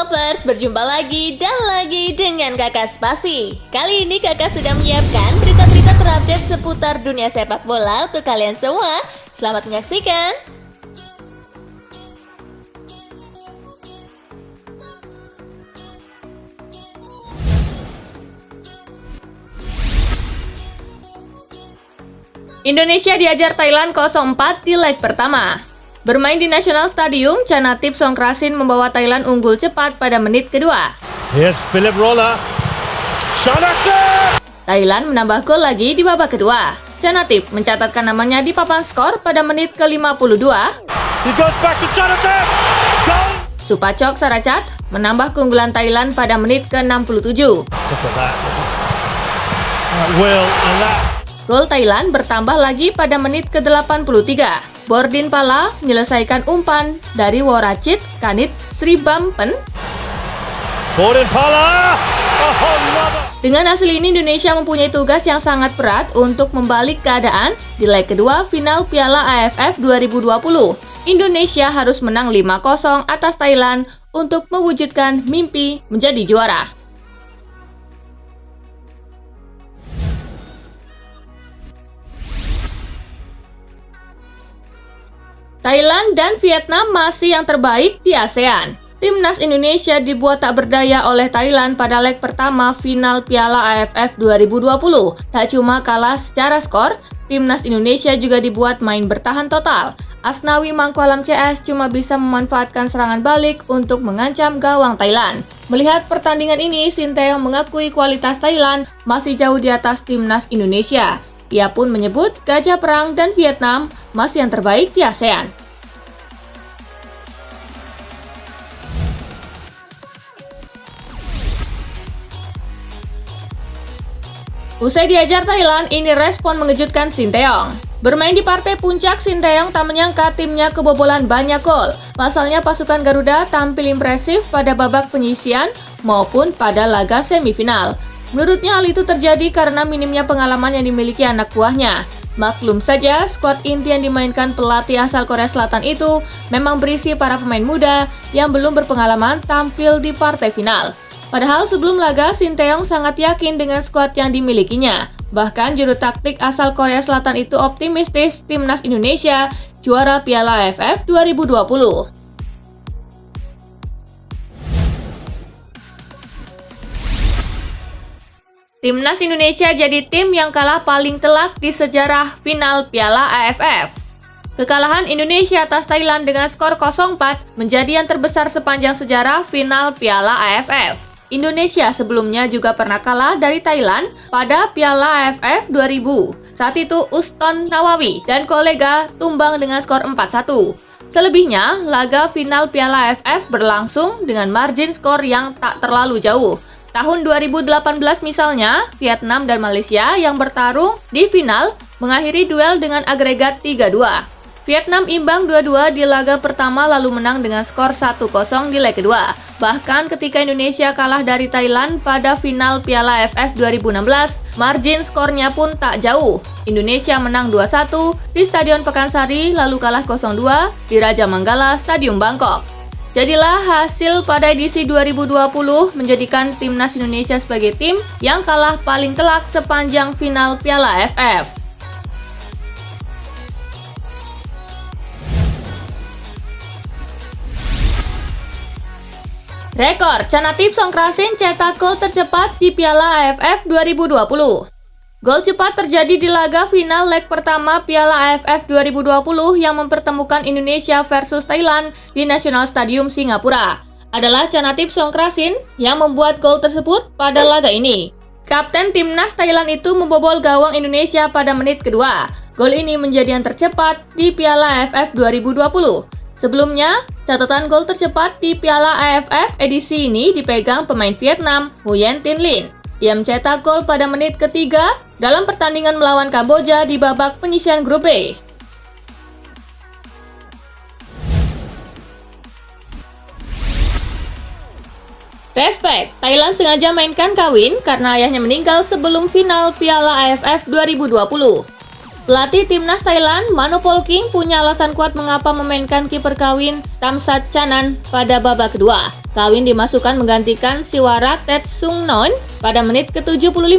Lovers, berjumpa lagi dan lagi dengan Kakak Spasi. Kali ini Kakak sudah menyiapkan berita-berita terupdate seputar dunia sepak bola untuk kalian semua. Selamat menyaksikan. Indonesia diajar Thailand 0-4 di leg pertama. Bermain di National Stadium, Chanatip Songkrasin membawa Thailand unggul cepat pada menit kedua. Here's Philip Roller. Chanatip! Thailand menambah gol lagi di babak kedua. Chanatip mencatatkan namanya di papan skor pada menit ke-52. He goes back to Chanatip. Goal! Supachok Saracat menambah keunggulan Thailand pada menit ke-67. Look at that. Will and that. Gol Thailand bertambah lagi pada menit ke-83. Bordin Pala menyelesaikan umpan dari Woracit Kanit Sribampen. Bordin Pala. Oh, another. Dengan hasil ini Indonesia mempunyai tugas yang sangat berat untuk membalik keadaan di leg kedua final Piala AFF 2020. Indonesia harus menang 5-0 atas Thailand untuk mewujudkan mimpi menjadi juara. Thailand dan Vietnam masih yang terbaik di ASEAN. Timnas Indonesia dibuat tak berdaya oleh Thailand pada leg pertama final Piala AFF 2020. Tak cuma kalah secara skor, Timnas Indonesia juga dibuat main bertahan total. Asnawi Mangkualam CS cuma bisa memanfaatkan serangan balik untuk mengancam gawang Thailand. Melihat pertandingan ini, Sinteyong mengakui kualitas Thailand masih jauh di atas Timnas Indonesia. Ia pun menyebut Gajah Perang dan Vietnam masih yang terbaik di ASEAN. Usai diajar Thailand, ini respon mengejutkan Sinteyong. Bermain di partai puncak, Sinteyong tak menyangka timnya kebobolan banyak gol. Pasalnya pasukan Garuda tampil impresif pada babak penyisian maupun pada laga semifinal. Menurutnya hal itu terjadi karena minimnya pengalaman yang dimiliki anak buahnya. Maklum saja, skuad inti yang dimainkan pelatih asal Korea Selatan itu memang berisi para pemain muda yang belum berpengalaman tampil di partai final. Padahal sebelum laga, Sinteyong sangat yakin dengan skuad yang dimilikinya. Bahkan juru taktik asal Korea Selatan itu optimistis Timnas Indonesia juara Piala AFF 2020. Timnas Indonesia jadi tim yang kalah paling telak di sejarah final Piala AFF. Kekalahan Indonesia atas Thailand dengan skor 0-4 menjadi yang terbesar sepanjang sejarah final Piala AFF. Indonesia sebelumnya juga pernah kalah dari Thailand pada Piala AFF 2000. Saat itu Uston Nawawi dan kolega tumbang dengan skor 4-1. Selebihnya, laga final Piala AFF berlangsung dengan margin skor yang tak terlalu jauh. Tahun 2018 misalnya, Vietnam dan Malaysia yang bertarung di final mengakhiri duel dengan agregat 3-2. Vietnam imbang 2-2 di laga pertama lalu menang dengan skor 1-0 di leg kedua. Bahkan ketika Indonesia kalah dari Thailand pada final Piala AFF 2016, margin skornya pun tak jauh. Indonesia menang 2-1 di Stadion Pekansari lalu kalah 0-2 di Raja Manggala Stadium Bangkok. Jadilah hasil pada edisi 2020 menjadikan Timnas Indonesia sebagai tim yang kalah paling telak sepanjang final Piala AFF. Rekor, Chanatip Songkrasin cetak gol tercepat di Piala AFF 2020. Gol cepat terjadi di laga final leg pertama Piala AFF 2020 yang mempertemukan Indonesia versus Thailand di National Stadium Singapura. Adalah Chanatip Songkrasin yang membuat gol tersebut pada laga ini. Kapten timnas Thailand itu membobol gawang Indonesia pada menit kedua. Gol ini menjadi yang tercepat di Piala AFF 2020. Sebelumnya, catatan gol tercepat di Piala AFF edisi ini dipegang pemain Vietnam, Nguyen Tin Linh. Ia mencetak gol pada menit ketiga dalam pertandingan melawan Kamboja di babak penyisian grup B. Respect, Thailand sengaja mainkan kawin karena ayahnya meninggal sebelum final Piala AFF 2020. Pelatih timnas Thailand, Mano Polking, punya alasan kuat mengapa memainkan kiper kawin Tamsat Chanan pada babak kedua. Kawin dimasukkan menggantikan Siwara Tetsungnon pada menit ke-75.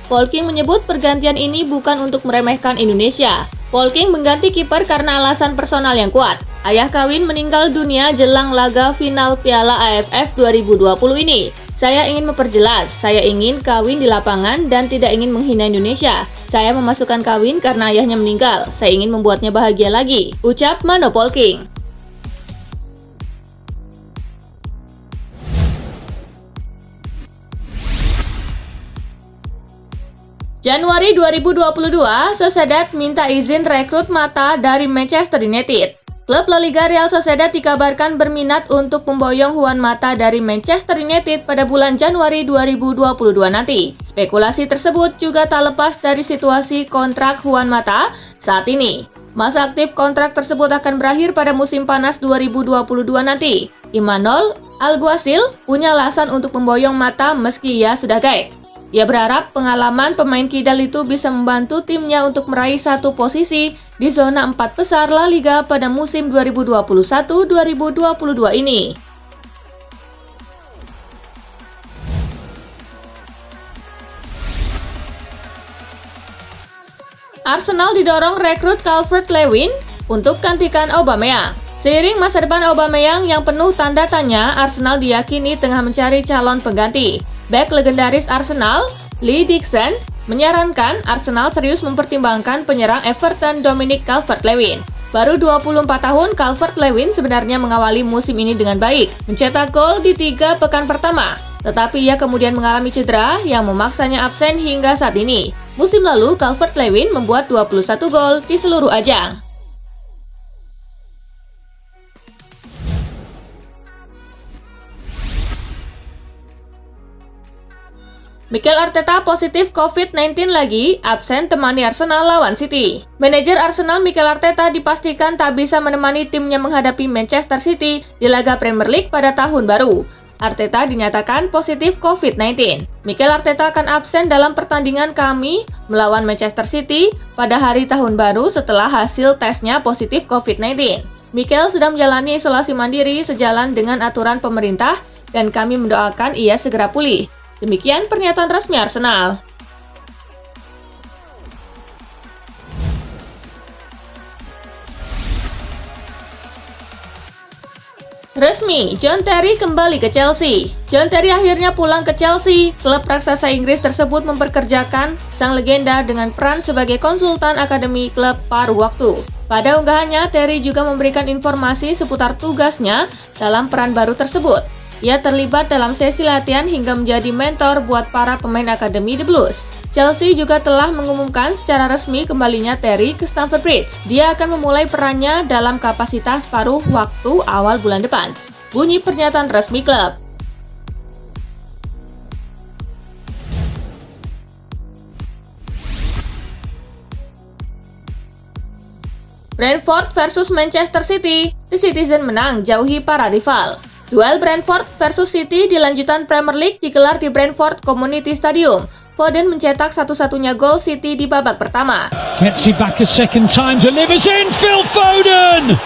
Polking menyebut pergantian ini bukan untuk meremehkan Indonesia. Polking mengganti kiper karena alasan personal yang kuat. Ayah Kawin meninggal dunia jelang laga final Piala AFF 2020 ini. Saya ingin memperjelas, saya ingin Kawin di lapangan dan tidak ingin menghina Indonesia. Saya memasukkan Kawin karena ayahnya meninggal. Saya ingin membuatnya bahagia lagi, ucap Mano Polking. Januari 2022, Sociedad minta izin rekrut Mata dari Manchester United. Klub La Liga Real Sociedad dikabarkan berminat untuk memboyong Juan Mata dari Manchester United pada bulan Januari 2022 nanti. Spekulasi tersebut juga tak lepas dari situasi kontrak Juan Mata saat ini. Masa aktif kontrak tersebut akan berakhir pada musim panas 2022 nanti. Imanol Alguacil punya alasan untuk memboyong Mata meski ia sudah gaek. Ia berharap pengalaman pemain kidal itu bisa membantu timnya untuk meraih satu posisi di zona 4 besar La Liga pada musim 2021-2022 ini. Arsenal didorong rekrut Calvert-Lewin untuk gantikan Aubameyang. Seiring masa depan Aubameyang yang penuh tanda tanya, Arsenal diyakini tengah mencari calon pengganti. Bek legendaris Arsenal, Lee Dixon, menyarankan Arsenal serius mempertimbangkan penyerang Everton Dominic Calvert-Lewin. Baru 24 tahun, Calvert-Lewin sebenarnya mengawali musim ini dengan baik, mencetak gol di 3 pekan pertama. Tetapi ia kemudian mengalami cedera yang memaksanya absen hingga saat ini. Musim lalu, Calvert-Lewin membuat 21 gol di seluruh ajang. Mikel Arteta positif COVID-19 lagi, absen temani Arsenal lawan City. Manajer Arsenal Mikel Arteta dipastikan tak bisa menemani timnya menghadapi Manchester City di laga Premier League pada tahun baru. Arteta dinyatakan positif COVID-19. Mikel Arteta akan absen dalam pertandingan kami melawan Manchester City pada hari tahun baru setelah hasil tesnya positif COVID-19. Mikel sudah menjalani isolasi mandiri sejalan dengan aturan pemerintah dan kami mendoakan ia segera pulih. Demikian pernyataan resmi Arsenal. Resmi, John Terry kembali ke Chelsea. John Terry akhirnya pulang ke Chelsea. Klub raksasa Inggris tersebut mempekerjakan sang legenda dengan peran sebagai konsultan akademi klub paruh waktu. Pada unggahannya, Terry juga memberikan informasi seputar tugasnya dalam peran baru tersebut. Ia terlibat dalam sesi latihan hingga menjadi mentor buat para pemain akademi The Blues. Chelsea juga telah mengumumkan secara resmi kembalinya Terry ke Stamford Bridge. Dia akan memulai perannya dalam kapasitas paruh waktu awal bulan depan. Bunyi pernyataan resmi klub. Brentford versus Manchester City. The Citizen menang, jauhi para rival. Duel Brentford versus City di lanjutan Premier League digelar di Brentford Community Stadium. Foden mencetak satu-satunya gol City di babak pertama. Gets it back a second time, delivers in, Phil Foden!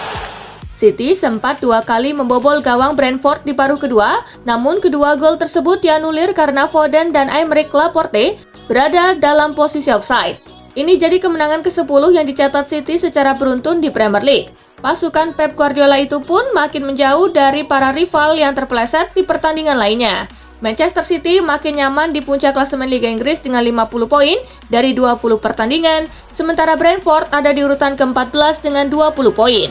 City sempat 2 kali membobol gawang Brentford di paruh kedua, namun kedua gol tersebut dianulir karena Foden dan Aymeric Laporte berada dalam posisi offside. Ini jadi kemenangan ke-10 yang dicatat City secara beruntun di Premier League. Pasukan Pep Guardiola itu pun makin menjauh dari para rival yang terpeleset di pertandingan lainnya. Manchester City makin nyaman di puncak klasemen Liga Inggris dengan 50 poin dari 20 pertandingan, sementara Brentford ada di urutan ke-14 dengan 20 poin.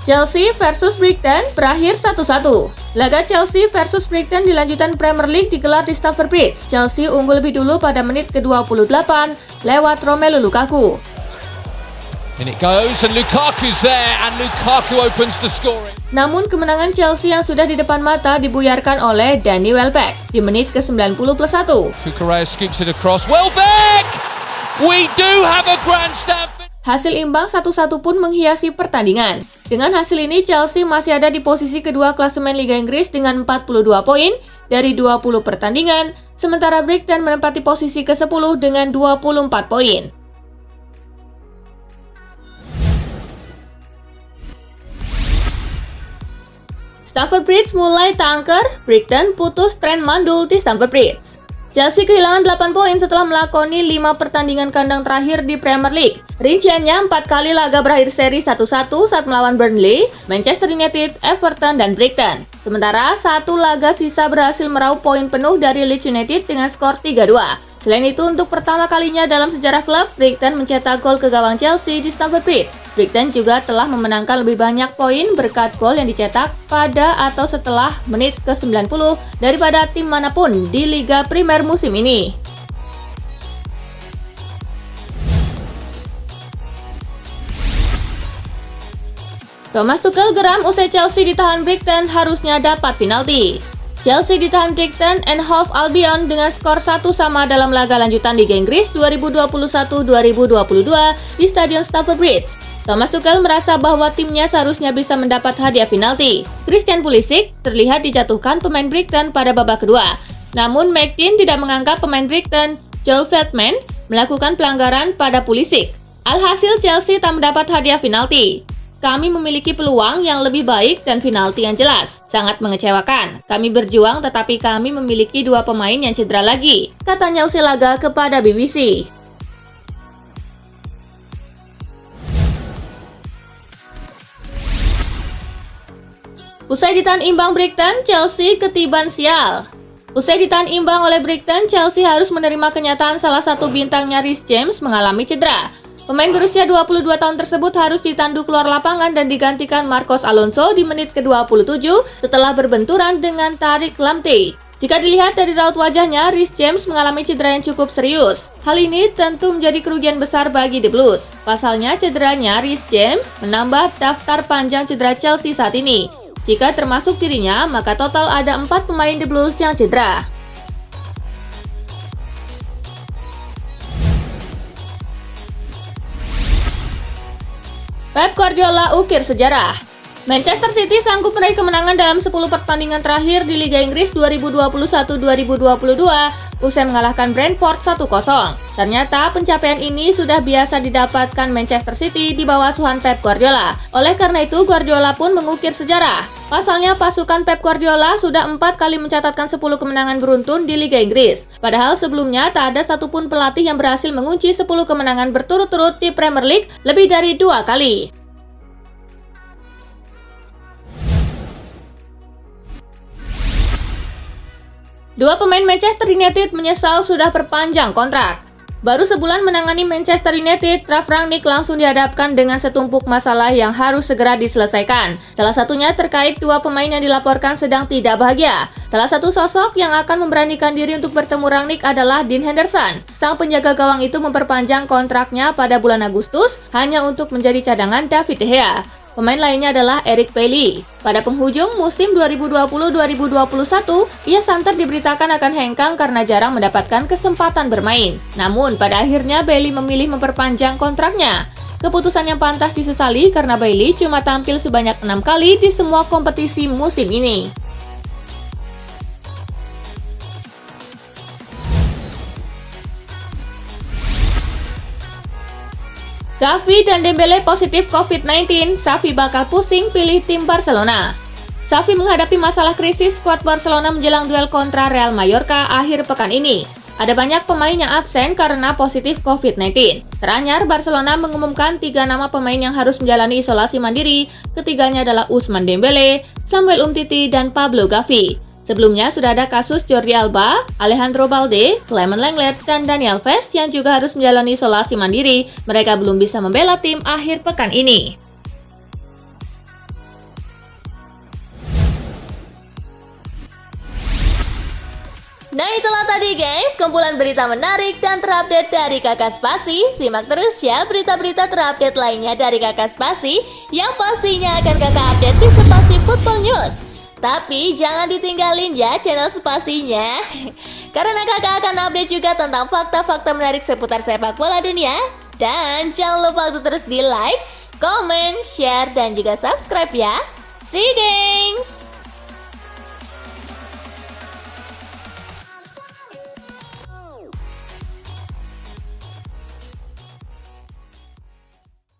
Chelsea versus Brighton berakhir 1-1. Laga Chelsea versus Brighton di lanjutan Premier League digelar di Stamford Bridge. Chelsea unggul lebih dulu pada menit ke-28 lewat Romelu Lukaku. In it goes and Lukaku's there and Lukaku opens the scoring. Namun kemenangan Chelsea yang sudah di depan mata dibuyarkan oleh Danny Welbeck di menit ke-90+1. Cucurella scoops it across. Welbeck! We do have a grandstand. Hasil imbang 1-1 pun menghiasi pertandingan. Dengan hasil ini, Chelsea masih ada di posisi kedua klasemen Liga Inggris dengan 42 poin dari 20 pertandingan, sementara Brighton menempati posisi ke-10 dengan 24 poin. Stamford Bridge mulai tak angker, Brighton putus tren mandul di Stamford Bridge. Chelsea kehilangan 8 poin setelah melakoni 5 pertandingan kandang terakhir di Premier League. Rinciannya 4 kali laga berakhir seri 1-1 saat melawan Burnley, Manchester United, Everton, dan Brighton. Sementara 1 laga sisa berhasil meraup poin penuh dari Leeds United dengan skor 3-2. Selain itu, untuk pertama kalinya dalam sejarah klub, Brighton mencetak gol ke gawang Chelsea di Stamford Bridge. Brighton juga telah memenangkan lebih banyak poin berkat gol yang dicetak pada atau setelah menit ke-90 daripada tim manapun di Liga Primer musim ini. Thomas Tuchel geram usai Chelsea ditahan Brighton harusnya dapat penalti. Chelsea ditahan Brighton and Hove Albion dengan skor 1-1 dalam laga lanjutan Liga Inggris 2021-2022 di Stadion Stamford Bridge. Thomas Tuchel merasa bahwa timnya seharusnya bisa mendapat hadiah penalti. Christian Pulisic terlihat dijatuhkan pemain Brighton pada babak kedua. Namun McTean tidak menganggap pemain Brighton, Joel Veltman, melakukan pelanggaran pada Pulisic. Alhasil Chelsea tak mendapat hadiah penalti. Kami memiliki peluang yang lebih baik dan penalti yang jelas. Sangat mengecewakan. Kami berjuang tetapi kami memiliki 2 pemain yang cedera lagi, katanya usai laga kepada BBC. Usai ditahan imbang Brighton, Chelsea ketiban sial. Usai ditahan imbang oleh Brighton, Chelsea harus menerima kenyataan salah satu bintangnya Reece James mengalami cedera. Pemain berusia 22 tahun tersebut harus ditandu keluar lapangan dan digantikan Marcos Alonso di menit ke-27 setelah berbenturan dengan Tariq Lamptey. Jika dilihat dari raut wajahnya, Reece James mengalami cedera yang cukup serius. Hal ini tentu menjadi kerugian besar bagi The Blues. Pasalnya, cederanya Reece James menambah daftar panjang cedera Chelsea saat ini. Jika termasuk dirinya, maka total ada 4 pemain The Blues yang cedera. Pep Guardiola ukir sejarah. Manchester City sanggup meraih kemenangan dalam 10 pertandingan terakhir di Liga Inggris 2021-2022 usai mengalahkan Brentford 1-0. Ternyata pencapaian ini sudah biasa didapatkan Manchester City di bawah asuhan Pep Guardiola. Oleh karena itu, Guardiola pun mengukir sejarah. Pasalnya, pasukan Pep Guardiola sudah 4 kali mencatatkan 10 kemenangan beruntun di Liga Inggris. Padahal sebelumnya tak ada satupun pelatih yang berhasil mengunci 10 kemenangan berturut-turut di Premier League lebih dari 2 kali. Dua pemain Manchester United menyesal sudah perpanjang kontrak. Baru sebulan menangani Manchester United, Ralf Rangnick langsung dihadapkan dengan setumpuk masalah yang harus segera diselesaikan. Salah satunya terkait 2 pemain yang dilaporkan sedang tidak bahagia. Salah satu sosok yang akan memberanikan diri untuk bertemu Rangnick adalah Dean Henderson. Sang penjaga gawang itu memperpanjang kontraknya pada bulan Agustus hanya untuk menjadi cadangan David De Gea. Pemain lainnya adalah Eric Bailly. Pada penghujung musim 2020-2021, ia santer diberitakan akan hengkang karena jarang mendapatkan kesempatan bermain. Namun, pada akhirnya Bailly memilih memperpanjang kontraknya. Keputusan yang pantas disesali karena Bailly cuma tampil sebanyak 6 kali di semua kompetisi musim ini. Xavi dan Dembele positif COVID-19, Xavi bakal pusing pilih tim Barcelona. Xavi menghadapi masalah krisis skuad Barcelona menjelang duel kontra Real Mallorca akhir pekan ini. Ada banyak pemain yang absen karena positif COVID-19. Teranyar, Barcelona mengumumkan 3 nama pemain yang harus menjalani isolasi mandiri. Ketiganya adalah Ousmane Dembele, Samuel Umtiti, dan Pablo Gavi. Sebelumnya sudah ada kasus Jordi Alba, Alejandro Balde, Clement Lenglet, dan Dani Alves yang juga harus menjalani isolasi mandiri. Mereka belum bisa membela tim akhir pekan ini. Nah, itulah tadi guys, kumpulan berita menarik dan terupdate dari Kakak Spasi. Simak terus ya berita-berita terupdate lainnya dari Kakak Spasi yang pastinya akan Kakak update di Spasi Football News. Tapi jangan ditinggalin ya channel Spasinya, karena kakak akan update juga tentang fakta-fakta menarik seputar sepak bola dunia. Dan jangan lupa untuk terus di like, comment, share, dan juga subscribe ya. See you guys!